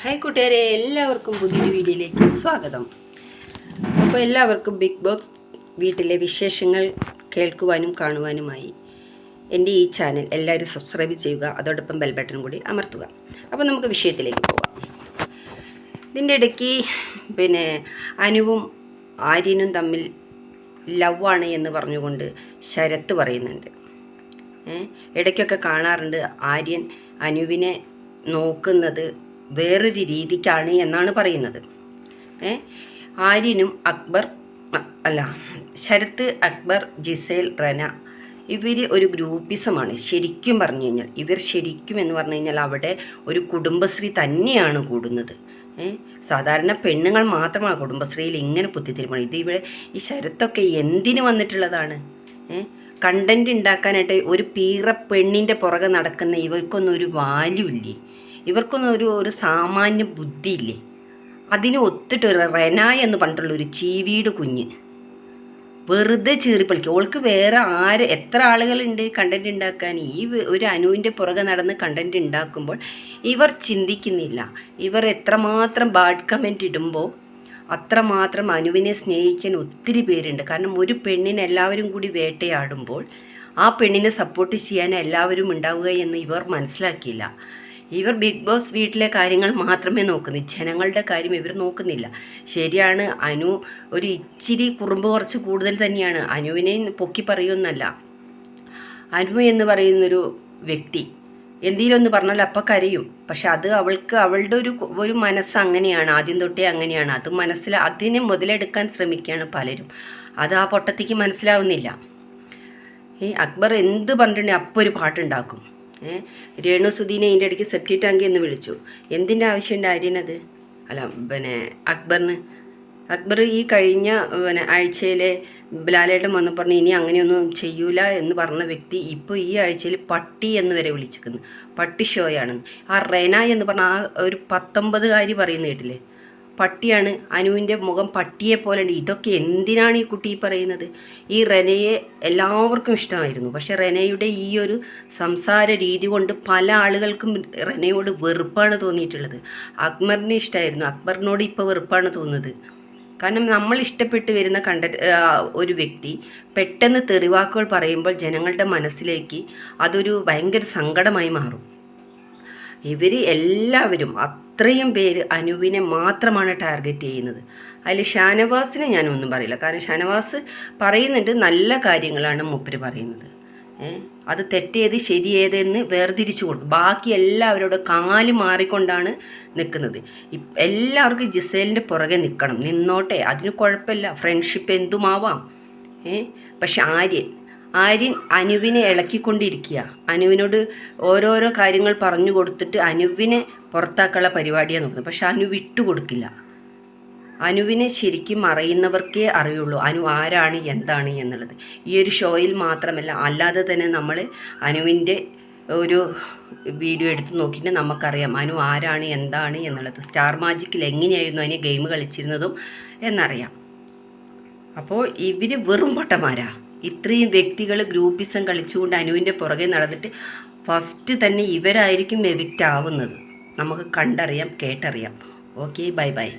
Hi കൂട്ടുകാരെ, എല്ലാവർക്കും പുതിയൊരു വീഡിയോയിലേക്ക് സ്വാഗതം. അപ്പോൾ എല്ലാവർക്കും ബിഗ് ബോസ് വീട്ടിലെ വിശേഷങ്ങൾ കേൾക്കുവാനും കാണുവാനുമായി എൻ്റെ ഈ ചാനൽ എല്ലാവരും സബ്സ്ക്രൈബ് ചെയ്യുക, അതോടൊപ്പം ബെൽ ബട്ടൺ കൂടി അമർത്തുക. അപ്പോൾ നമുക്ക് വിഷയത്തിലേക്ക് പോകാം. ഇതിൻ്റെ ഇടയ്ക്ക് അനുവും ആര്യനും തമ്മിൽ ലവാണ് എന്ന് പറഞ്ഞുകൊണ്ട് ശരത്ത് പറയുന്നുണ്ട്. ഇടയ്ക്കൊക്കെ കാണാറുണ്ട് ആര്യൻ അനുവിനെ നോക്കുന്നത് വേറൊരു രീതിക്കാണ് എന്നാണ് പറയുന്നത്. ആര്യനും ശരത്ത്, അക്ബർ, ജിസേൽ, റന ഇവർ ഒരു ഗ്രൂപ്പിസമാണ്. ശരിക്കും പറഞ്ഞു കഴിഞ്ഞാൽ ഇവർ ശരിക്കും എന്ന് പറഞ്ഞു കഴിഞ്ഞാൽ അവിടെ ഒരു കുടുംബശ്രീ തന്നെയാണ് കൂടുന്നത്. സാധാരണ പെണ്ണുങ്ങൾ മാത്രമാണ് കുടുംബശ്രീയിൽ ഇങ്ങനെ പുത്തിത്തിരിപ്പണം. ഇത് ഇവിടെ ഈ ശരത്തൊക്കെ എന്തിനു വന്നിട്ടുള്ളതാണ്? കണ്ടൻറ് ഉണ്ടാക്കാനായിട്ട് ഒരു പീറ പെണ്ണിൻ്റെ പുറകെ നടക്കുന്ന ഇവർക്കൊന്നും ഒരു വാല്യൂ ഇല്ലേ? ഇവർക്കൊന്നും ഒരു സാമാന്യ ബുദ്ധിയില്ലേ? അതിന് ഒത്തിട്ട് റെന എന്ന് പറഞ്ഞിട്ടുള്ളൊരു ചീവീട് കുഞ്ഞ് വെറുതെ ചീറിപ്പളിക്കും. ഓൾക്ക് വേറെ എത്ര ആളുകളുണ്ട് കണ്ടൻറ് ഉണ്ടാക്കാൻ? ഈ ഒരു അനുവിൻ്റെ പുറകെ നടന്ന് കണ്ടൻറ് ഉണ്ടാക്കുമ്പോൾ ഇവർ ചിന്തിക്കുന്നില്ല. ഇവർ എത്രമാത്രം ബാഡ് കമൻറ്റ് ഇടുമ്പോൾ അത്രമാത്രം അനുവിനെ സ്നേഹിക്കാൻ ഒത്തിരി പേരുണ്ട്. കാരണം ഒരു പെണ്ണിനെ എല്ലാവരും കൂടി വേട്ടയാടുമ്പോൾ ആ പെണ്ണിനെ സപ്പോർട്ട് ചെയ്യാൻ എല്ലാവരും ഉണ്ടാവുക എന്ന് ഇവർ മനസ്സിലാക്കിയില്ല. ഇവർ ബിഗ് ബോസ് വീട്ടിലെ കാര്യങ്ങൾ മാത്രമേ നോക്കുന്നു, ജനങ്ങളുടെ കാര്യം ഇവർ നോക്കുന്നില്ല. ശരിയാണ്, അനു ഒരു ഇച്ചിരി കുറുമ്പ് കുറച്ച് കൂടുതൽ തന്നെയാണ്. അനുവിനെ പൊക്കി പറയുമെന്നല്ല. അനു എന്ന് പറയുന്നൊരു വ്യക്തി എന്തെങ്കിലും ഒന്ന് പറഞ്ഞാൽ അപ്പം കരയും. പക്ഷെ അത് അവളുടെ ഒരു മനസ്സ് അങ്ങനെയാണ്, ആദ്യം തൊട്ടേ അങ്ങനെയാണ്. അത് അതിനെ മുതലെടുക്കാൻ ശ്രമിക്കുകയാണ് പലരും. അത് ആ പൊട്ടത്തേക്ക് മനസ്സിലാവുന്നില്ല. അക്ബർ എന്ത് പറഞ്ഞിട്ടുണ്ടെങ്കിൽ അപ്പം ഒരു പാട്ടുണ്ടാക്കും. രേണു സുധീനെ ഇതിൻ്റെ ഇടയ്ക്ക് സെപ്റ്റി ടാങ്കി എന്ന് വിളിച്ചു. എന്തിൻ്റെ ആവശ്യമുണ്ട് ആര്യനത്? അക്ബർ ഈ കഴിഞ്ഞ ആഴ്ചയിലെ ലാലേട്ടൻ വന്ന് പറഞ്ഞു ഇനി അങ്ങനെയൊന്നും ചെയ്യൂല എന്ന് പറഞ്ഞ വ്യക്തി ഇപ്പോൾ ഈ ആഴ്ചയിൽ പട്ടി എന്ന് വരെ വിളിച്ചിരിക്കുന്നു. പട്ടി ഷോയാണെന്ന്. ആ റെന എന്ന് പറഞ്ഞ ആ ഒരു 19 പറയുന്ന കേട്ടില്ലേ? പട്ടിയാണ്. അനുവിൻ്റെ മുഖം പട്ടിയെ പോലെ ഉണ്ട്. ഇതൊക്കെ എന്തിനാണ് ഈ കുട്ടി പറയുന്നത്? ഈ റെനയെ എല്ലാവർക്കും ഇഷ്ടമായിരുന്നു. പക്ഷെ റെനയുടെ ഈ ഒരു സംസാര രീതി കൊണ്ട് പല ആളുകൾക്കും റെനയോട് വെറുപ്പാണ് തോന്നിയിട്ടുള്ളത്. അക്ബറിനെ ഇഷ്ടമായിരുന്നു, അക്ബറിനോട് ഇപ്പോൾ വെറുപ്പാണ് തോന്നുന്നത്. കാരണം നമ്മൾ ഇഷ്ടപ്പെട്ട് വരുന്ന ഒരു വ്യക്തി പെട്ടെന്ന് തെറിവാക്കുകൾ പറയുമ്പോൾ ജനങ്ങളുടെ മനസ്സിലേക്ക് അതൊരു ഭയങ്കര സങ്കടമായി മാറും. ഇവർ എല്ലാവരും അത്രയും പേര് അനുവിനെ മാത്രമാണ് ടാർഗറ്റ് ചെയ്യുന്നത്. അതിൽ ഷാനവാസിനെ ഞാനൊന്നും പറയില്ല. കാരണം ഷാനവാസ് പറയുന്നുണ്ട്, നല്ല കാര്യങ്ങളാണ് മൂപ്പര് പറയുന്നത്. അത് തെറ്റേത് ശരിയേതെന്ന് വേർതിരിച്ചു കൊടുക്കും. ബാക്കി എല്ലാവരോടും കാല് മാറിക്കൊണ്ടാണ് നിൽക്കുന്നത്. എല്ലാവർക്കും ജിസേലിൻ്റെ പുറകെ നിന്നോട്ടെ, അതിന് കുഴപ്പമില്ല, ഫ്രണ്ട്ഷിപ്പ് എന്തുമാവാം. പക്ഷെ ആര്യൻ അനുവിനെ ഇളക്കിക്കൊണ്ടിരിക്കുക. അനുവിനോട് ഓരോരോ കാര്യങ്ങൾ പറഞ്ഞു കൊടുത്തിട്ട് അനുവിനെ പുറത്താക്കാനുള്ള പരിപാടിയാണ് നോക്കുന്നത്. പക്ഷെ അനു വിട്ടുകൊടുക്കില്ല. അനുവിനെ ശരിക്കും അറിയുന്നവർക്കേ അറിയുള്ളൂ അനു ആരാണ് എന്താണ് എന്നുള്ളത്. ഈ ഒരു ഷോയിൽ മാത്രമല്ല, അല്ലാതെ തന്നെ നമ്മൾ അനുവിൻ്റെ ഒരു വീഡിയോ എടുത്ത് നോക്കിയിട്ട് നമുക്കറിയാം അനു ആരാണ് എന്താണ് എന്നുള്ളത്. സ്റ്റാർ മാജിക്കിൽ എങ്ങനെയായിരുന്നു അതിന് ഗെയിം കളിച്ചിരുന്നതും എന്നറിയാം. അപ്പോൾ ഇവർ വെറും പൊട്ടന്മാരാ. ഇത്രയും വ്യക്തികൾ ഗ്രൂപ്പിസം കളിച്ചുകൊണ്ട് അനുവിൻ്റെ പുറകെ നടന്നിട്ട് ഫസ്റ്റ് തന്നെ ഇവരായിരിക്കും എവിക്റ്റ് ആവുന്നത്. നമുക്ക് കണ്ടറിയാം, കേട്ടറിയാം. Okay, bye bye.